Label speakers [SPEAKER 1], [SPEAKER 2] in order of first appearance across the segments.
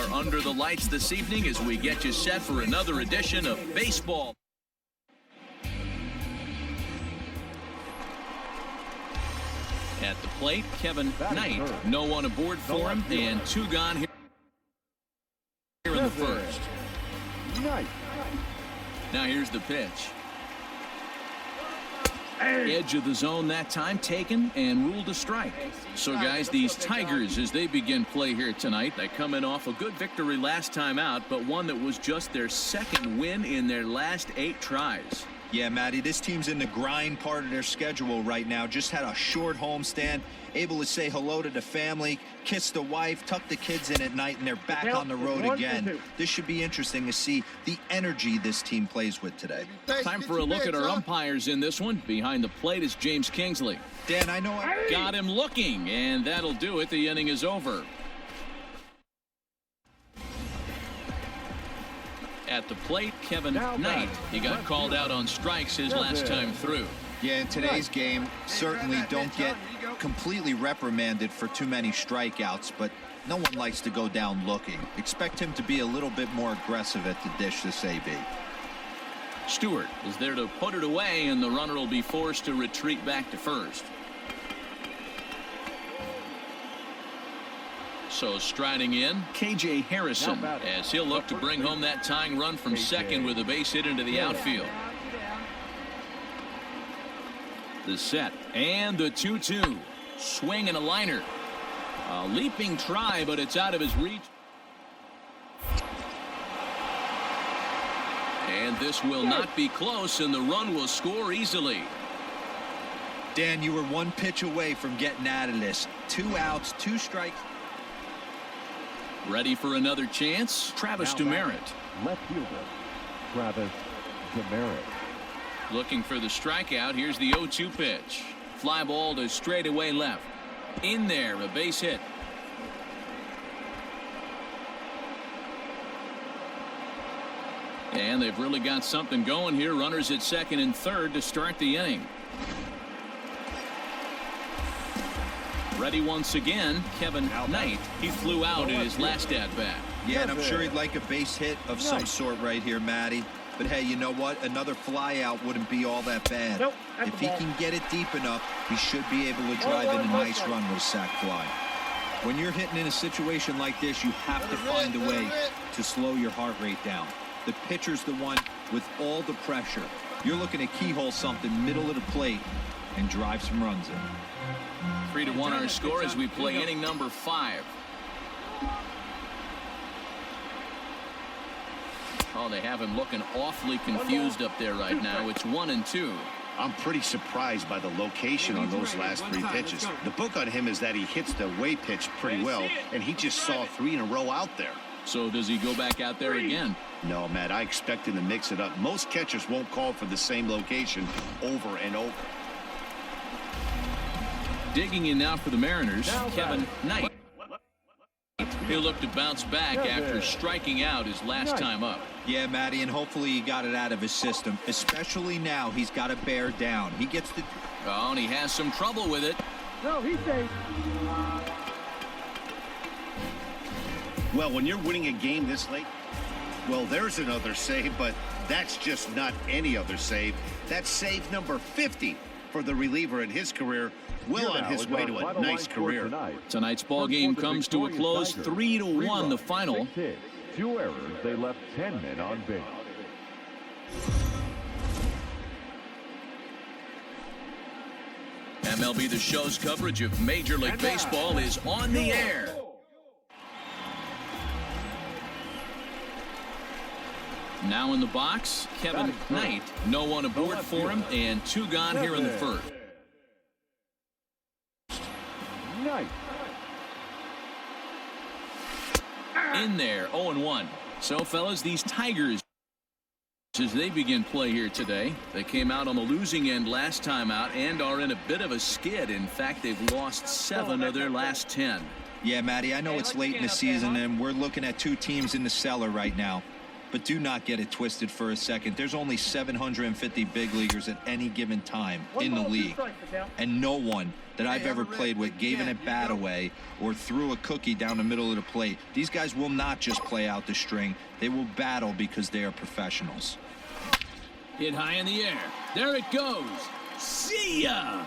[SPEAKER 1] are under the lights this evening as we get you set for another edition of baseball. At the plate, Kevin Knight. No one aboard for him, and 2 gone here in the first. Now here's the pitch. Edge of the zone that time taken and ruled a strike. So guys, these Tigers, as they begin play here tonight, they come in off a good victory last time out, but one that was just their 2nd win in their last 8 tries.
[SPEAKER 2] Yeah, Matty, this team's in the grind part of their schedule right now. Just had a short homestand, able to say hello to the family, kiss the wife, tuck the kids in at night, and they're back on the road again. This should be interesting to see the energy this team plays with today.
[SPEAKER 1] Time for a look at our umpires in this one. Behind the plate is James Kingsley.
[SPEAKER 2] Dan, I know I
[SPEAKER 1] got him looking, and that'll do it. The inning is over. At the plate, Kevin Knight. He got called out on strikes his last time through.
[SPEAKER 2] Yeah, in today's game, certainly don't get completely reprimanded for too many strikeouts, but no one likes to go down looking. Expect him to be a little bit more aggressive at the dish this AB.
[SPEAKER 1] Stewart is there to put it away, and the runner will be forced to retreat back to first. So striding in, K.J. Harrison, as he'll look to bring home that tying run from second with a base hit into the outfield. The set and the 2-2. Swing and a liner. A leaping try, but it's out of his reach. And this will not be close, and the run will score easily.
[SPEAKER 2] Dan, you were 1 pitch away from getting out of this. 2 outs, 2 strikes.
[SPEAKER 1] Ready for another chance? Travis Demeritte.
[SPEAKER 3] Left fielder, Travis Demeritte.
[SPEAKER 1] Looking for the strikeout. Here's the 0-2 pitch. Fly ball to straightaway left. In there, a base hit. And they've really got something going here. Runners at second and third to start the inning. Ready once again, Kevin Knight. He flew out in his last at-bat.
[SPEAKER 2] Yeah, and I'm sure he'd like a base hit of some sort right here, Matty. But hey, you know what? Another fly out wouldn't be all that bad. If he can get it deep enough, he should be able to drive in a nice run with a sac fly. When you're hitting in a situation like this, you have to find a way to slow your heart rate down. The pitcher's the one with all the pressure. You're looking to keyhole something middle of the plate and drive some runs in.
[SPEAKER 1] 3-1 our score as we play inning number 5. Oh, they have him looking awfully confused up there right now. It's 1-2.
[SPEAKER 4] I'm pretty surprised by the location on those last 3 pitches. The book on him is that he hits the way pitch pretty well, and he just saw 3 in a row out there.
[SPEAKER 1] So does he go back out there again?
[SPEAKER 4] No, Matt, I expect him to mix it up. Most catchers won't call for the same location over and over.
[SPEAKER 1] Digging in now for the Mariners, Kevin Knight. He'll look to bounce back after striking out his last time up.
[SPEAKER 2] Yeah, Matty, and hopefully he got it out of his system. Especially now, he's got to bear down. He gets the...
[SPEAKER 1] Oh, and he has some trouble with it.
[SPEAKER 3] No, he's safe.
[SPEAKER 4] Well, when you're winning a game this late, well, there's another save, but that's just not any other save. That's save number 50 for the reliever in his career. Well on his way to a nice career.
[SPEAKER 1] Tonight's ball game comes to a close, 3-1 the final.
[SPEAKER 3] 2 errors, they left 10 men on base.
[SPEAKER 1] MLB The Show's coverage of Major League Baseball is on the air. Now in the box, Kevin Knight. No one aboard for him, and 2 gone here in the first.
[SPEAKER 3] Knight.
[SPEAKER 1] In there, 0-1. So, fellas, these Tigers, as they begin play here today, they came out on the losing end last time out and are in a bit of a skid. In fact, they've lost 7 of their last 10.
[SPEAKER 2] Yeah, Matty, I know it's late in the season, and we're looking at 2 teams in the cellar right now. But do not get it twisted for a second. There's only 750 big leaguers at any given time in the league. And no one that I've ever played with gave an at-bat away or threw a cookie down the middle of the plate. These guys will not just play out the string. They will battle because they are professionals.
[SPEAKER 1] Hit high in the air. There it goes. See ya!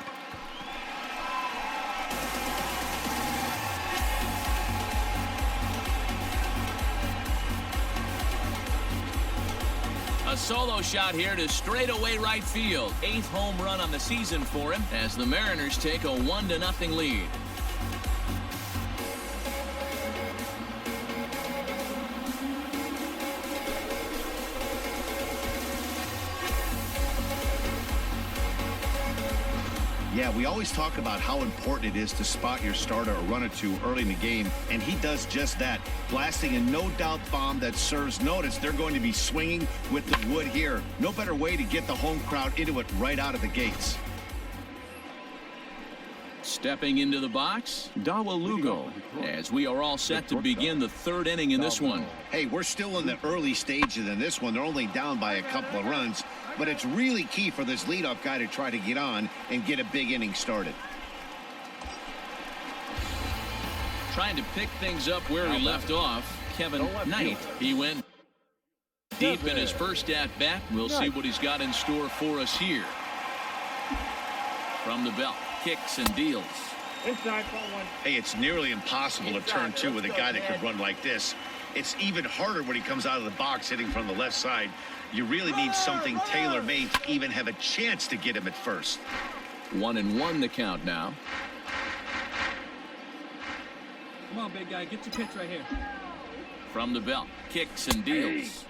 [SPEAKER 1] A solo shot here to straightaway right field. 8th home run on the season for him as the Mariners take a 1-0 lead.
[SPEAKER 4] Yeah, we always talk about how important it is to spot your starter or run or two early in the game, and he does just that, blasting a no-doubt bomb that serves notice. They're going to be swinging with the wood here. No better way to get the home crowd into it right out of the gates.
[SPEAKER 1] Stepping into the box, Dawa Lugo, as we are all set to begin the 3rd inning in this one.
[SPEAKER 4] Hey, we're still in the early stages in this one. They're only down by a couple of runs, but it's really key for this leadoff guy to try to get on and get a big inning started.
[SPEAKER 1] Trying to pick things up where he left off, Kevin Knight. He went deep in his first at-bat. We'll see what he's got in store for us here. From the belt, kicks and deals.
[SPEAKER 5] Inside, ball one.
[SPEAKER 4] Hey, it's nearly impossible to turn two with a guy that could run like this. It's even harder when he comes out of the box hitting from the left side. You really need something tailor-made to even have a chance to get him at first.
[SPEAKER 1] 1-1 the count now.
[SPEAKER 5] Come on, big guy. Get your pitch right here.
[SPEAKER 1] From the belt, kicks and deals.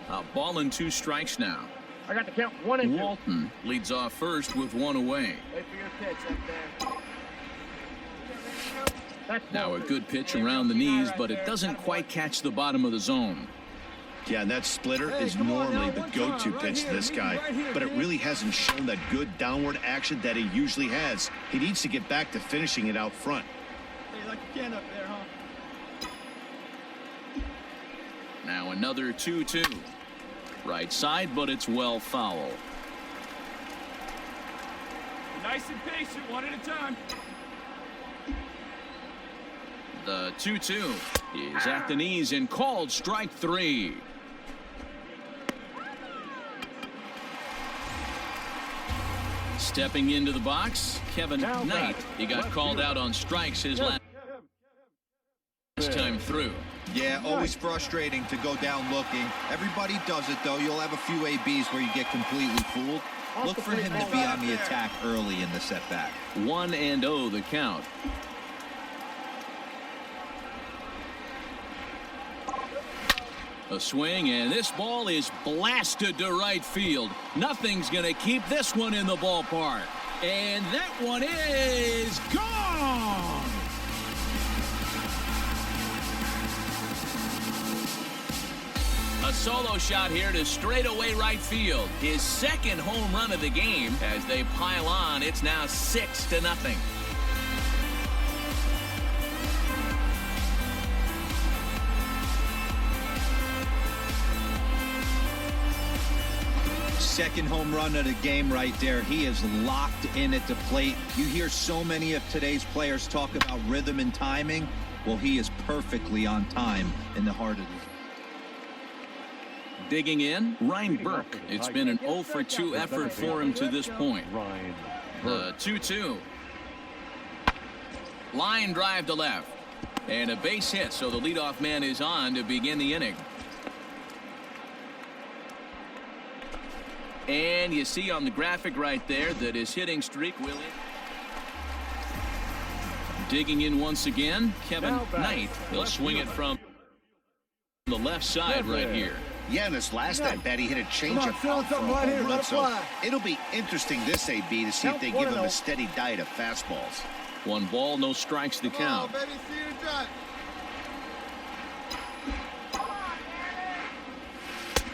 [SPEAKER 1] A ball and 2 strikes now.
[SPEAKER 5] I got the count 1 and 2.
[SPEAKER 1] Walton leads off first with 1 away.
[SPEAKER 5] Wait for your pitch up there.
[SPEAKER 1] Now a good pitch around the knees, but it doesn't quite catch the bottom of the zone.
[SPEAKER 4] Yeah, and that splitter is normally the go-to pitch to this guy, but it really hasn't shown that good downward action that he usually has. He needs to get back to finishing it out front.
[SPEAKER 5] Hey, like a can up there, huh?
[SPEAKER 1] Now another 2-2. Right side, but it's well foul.
[SPEAKER 5] Nice and patient, one at a time.
[SPEAKER 1] The 2-2 is at the knees and called strike 3. Stepping into the box, Kevin Knight. He got called out on strikes his last time through.
[SPEAKER 2] Yeah, always frustrating to go down looking. Everybody does it, though. You'll have a few ABs where you get completely fooled. Look for him to be on the attack early in the setback.
[SPEAKER 1] 1-0 the count. A swing, and this ball is blasted to right field. Nothing's going to keep this one in the ballpark. And that one is gone! A solo shot here to straightaway right field. His 2nd home run of the game. As they pile on, it's now 6-0.
[SPEAKER 2] Second home run of the game right there. He is locked in at the plate. You hear so many of today's players talk about rhythm and timing. Well, he is perfectly on time in the heart of the...
[SPEAKER 1] Digging in, Ryan Burke. It's been an 0 for 2 effort for him to this point. The 2-2. Line drive to left. And a base hit, so the leadoff man is on to begin the inning. And you see on the graphic right there that his hitting streak will end. Digging in once again, Kevin Knight. He'll swing it from the left side right here.
[SPEAKER 4] Yeah, in his last at-bat, he hit a changeup out for a home run, so it'll be interesting this AB to see if they give him a steady diet of fastballs.
[SPEAKER 1] 1 ball, no strikes to count.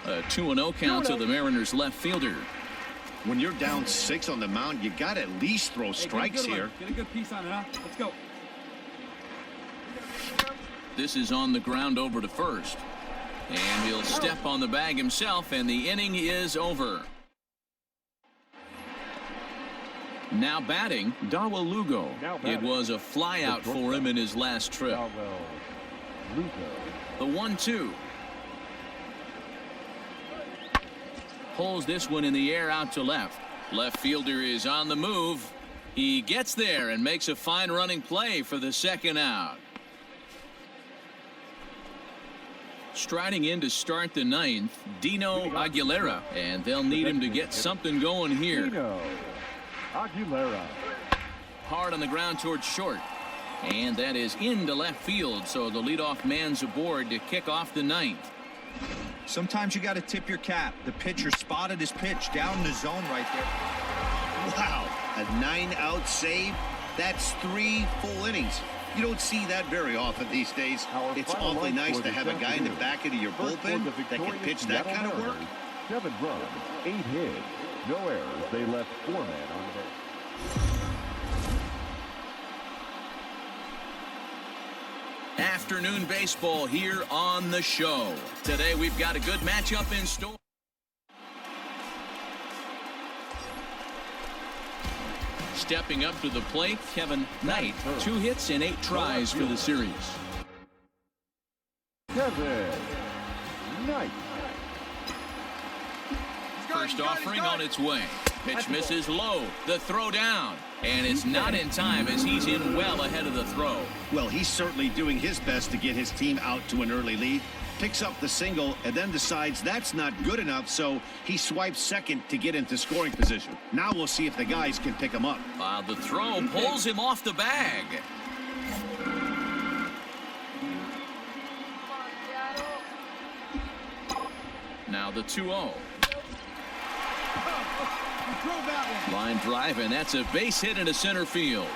[SPEAKER 1] A 2-0 count to the Mariners left fielder.
[SPEAKER 4] When you're down 6 on the mound, you got to at least throw strikes here.
[SPEAKER 5] Get a good piece on it, huh? Let's go.
[SPEAKER 1] This is on the ground over to first. And he'll step on the bag himself, and the inning is over. Now batting, Darwell Lugo. It was a flyout for him in his last trip. The 1-2. Pulls this one in the air out to left. Left fielder is on the move. He gets there and makes a fine running play for the second out. Striding in to start the ninth, Dino Aguilera, and they'll need him to get something going here.
[SPEAKER 3] Dino Aguilera.
[SPEAKER 1] Hard on the ground towards short, and that is into left field, so the leadoff man's aboard to kick off the ninth.
[SPEAKER 2] Sometimes you got to tip your cap. The pitcher spotted his pitch down in the zone right there.
[SPEAKER 4] Wow, a 9-out save. That's 3 full innings. You don't see that very often these days. It's awfully nice to have a guy in the back end of your bullpen that can pitch that kind of work.
[SPEAKER 3] 7 runs, 8 hits, no errors. They left 4 men on base.
[SPEAKER 1] Afternoon baseball here on the show. Today we've got a good matchup in store. Stepping up to the plate, Kevin Knight. 2 hits and 8 tries for the series.
[SPEAKER 3] Kevin Knight.
[SPEAKER 1] First offering on its way. Pitch misses low. The throw down. And it's not in time as he's in well ahead of the throw.
[SPEAKER 4] Well, he's certainly doing his best to get his team out to an early lead. Picks up the single and then decides that's not good enough, so he swipes second to get into scoring position. Now we'll see if the guys can pick him up.
[SPEAKER 1] The throw pulls him off the bag. Now the 2-0. Line drive, and that's a base hit into center field.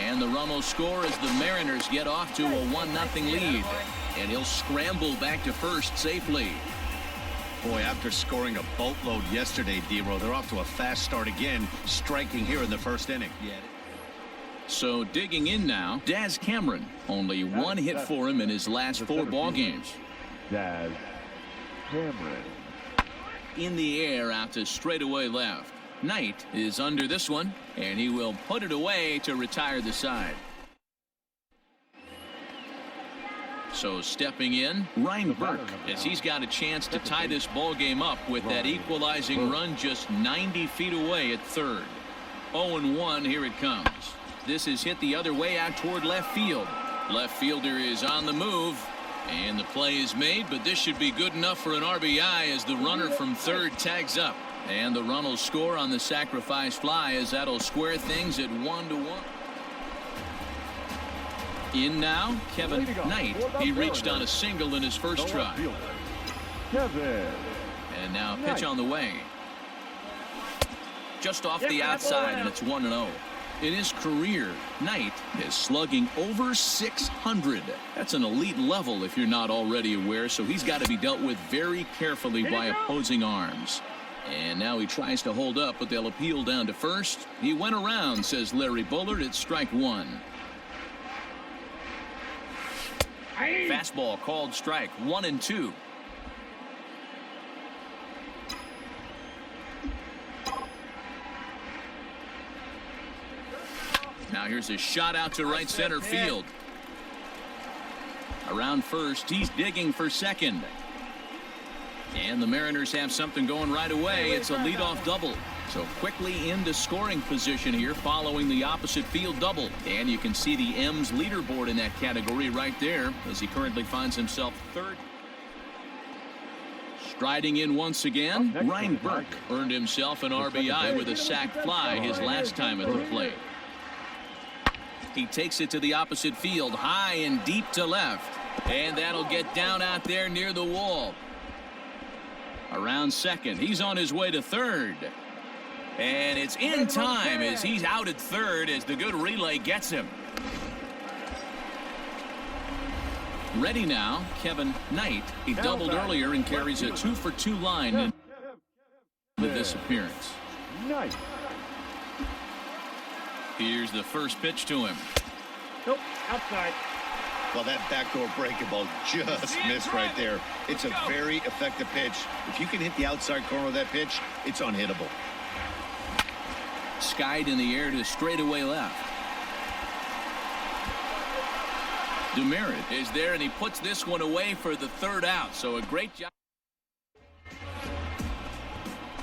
[SPEAKER 1] And the run will score as the Mariners get off to a 1-0 lead. And he'll scramble back to first safely.
[SPEAKER 4] Boy, after scoring a boatload yesterday, D-Row, they're off to a fast start again, striking here in the first inning.
[SPEAKER 1] So digging in now, Daz Cameron. Only 1 hit for him in his last 4 ball games.
[SPEAKER 3] Daz Cameron.
[SPEAKER 1] In the air out to straightaway left. Knight is under this one, and he will put it away to retire the side. So stepping in, Ryan Burke, as he's got a chance to tie this ball game up with that equalizing run just 90 feet away at third. 0-1, here it comes. This is hit the other way out toward left field. Left fielder is on the move, and the play is made, but this should be good enough for an RBI as the runner from third tags up. And the run will score on the sacrifice fly as that'll square things at 1-1. In now, Kevin Knight. He reached on a single in his first try.
[SPEAKER 3] Kevin.
[SPEAKER 1] And now pitch on the way. Just off the outside, and it's 1-0. In his career, Knight is slugging over 600. That's an elite level if you're not already aware, so he's got to be dealt with very carefully by opposing arms. And now he tries to hold up, but they'll appeal down to first. He went around, says Larry Bullard. It's strike 1. Fastball called strike 1-2. Now here's a shot out to right center field. Around first, he's digging for second. And the Mariners have something going right away. It's a leadoff double. So quickly into scoring position here following the opposite field double. And you can see the M's leaderboard in that category right there as he currently finds himself third. Striding in once again, Ryan Burke earned himself an RBI with a sac fly his last time at the plate. He takes it to the opposite field, high and deep to left. And that'll get down out there near the wall. Around second, he's on his way to third. And it's in time as he's out at third as the good relay gets him. Ready now, Kevin Knight. He doubled earlier and carries a 2-for-2 line in with this appearance.
[SPEAKER 3] Knight.
[SPEAKER 1] Here's the first pitch to him.
[SPEAKER 5] Nope, outside.
[SPEAKER 4] Well, that backdoor breaking ball just missed right there. It's a very effective pitch. If you can hit the outside corner of that pitch, it's unhittable.
[SPEAKER 1] Skied in the air to straightaway left. Demerit is there, and he puts this one away for the third out. So a great job.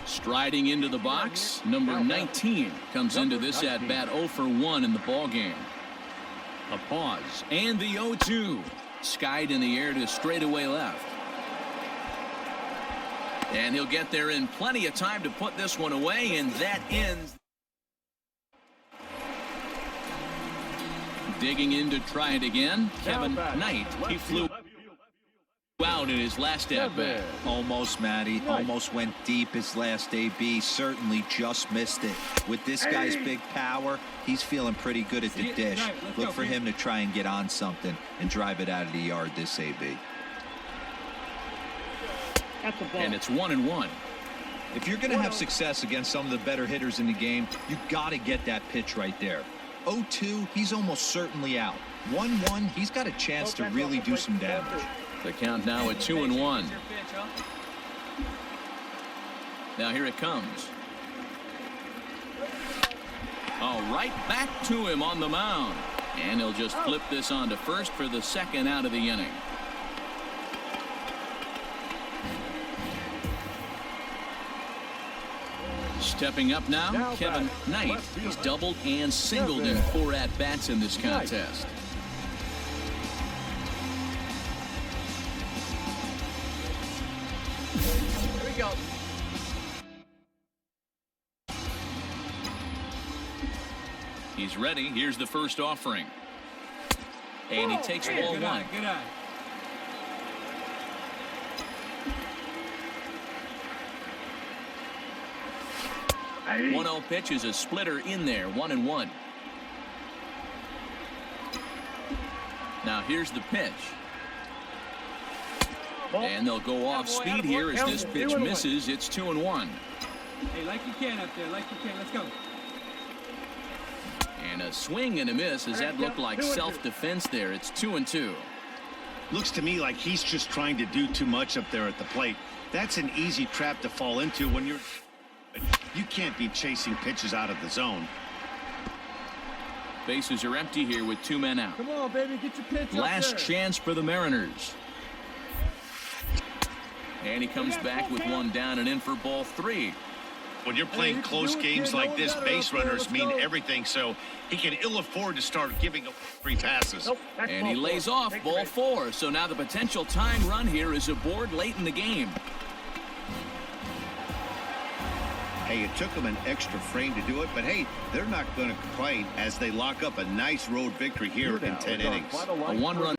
[SPEAKER 1] Striding into the box, number 19 comes into this at bat 0 for 1 in the ball game. A pause and the 0-2. Skied in the air to straightaway left. And he'll get there in plenty of time to put this one away, and that ends. Digging in to try it again, Kevin Knight. He flew out in his last at bat.
[SPEAKER 2] Almost, Matty. Almost went deep his last AB. Certainly just missed it. With this guy's big power, he's feeling pretty good at the dish. Look for him to try and get on something and drive it out of the yard this AB.
[SPEAKER 1] And it's 1-1.
[SPEAKER 2] If you're going to have success against some of the better hitters in the game, you got to get that pitch right there. 0-2, he's almost certainly out. 1-1, he's got a chance to really do some damage.
[SPEAKER 1] The count now at 2-1. Now here it comes. All right, back to him on the mound. And he'll just flip this on to first for the second out of the inning. Stepping up now, Kevin Knight. He's doubled and singled in 4 at-bats in this contest.
[SPEAKER 5] Here we go.
[SPEAKER 1] He's ready. Here's the first offering. And he takes ball 1.
[SPEAKER 5] Good eye.
[SPEAKER 1] 1-0 pitch is a splitter in there, 1-1. Now here's the pitch. And they'll go off speed here as this pitch misses. It's 2-1.
[SPEAKER 5] Hey, like you can up there, like you can. Let's go.
[SPEAKER 1] And a swing and a miss as that looked like self-defense there. It's 2-2.
[SPEAKER 4] Looks to me like he's just trying to do too much up there at the plate. That's an easy trap to fall into when you're... You can't be chasing pitches out of the zone.
[SPEAKER 1] Bases are empty here with 2 men out.
[SPEAKER 5] Come on, baby, get your pitch
[SPEAKER 1] Last
[SPEAKER 5] up there.
[SPEAKER 1] chance for the Mariners. And he comes back with 1 down and in for ball 3.
[SPEAKER 4] When you're playing close games like this, base runners mean everything, so he can ill afford to start giving up free passes.
[SPEAKER 1] And he lays off ball 4. So now the potential tying run here is aboard late in the game.
[SPEAKER 4] Hey, it took them an extra frame to do it, but hey, they're not going to complain as they lock up a nice road victory here in 10 innings.
[SPEAKER 1] A 1-run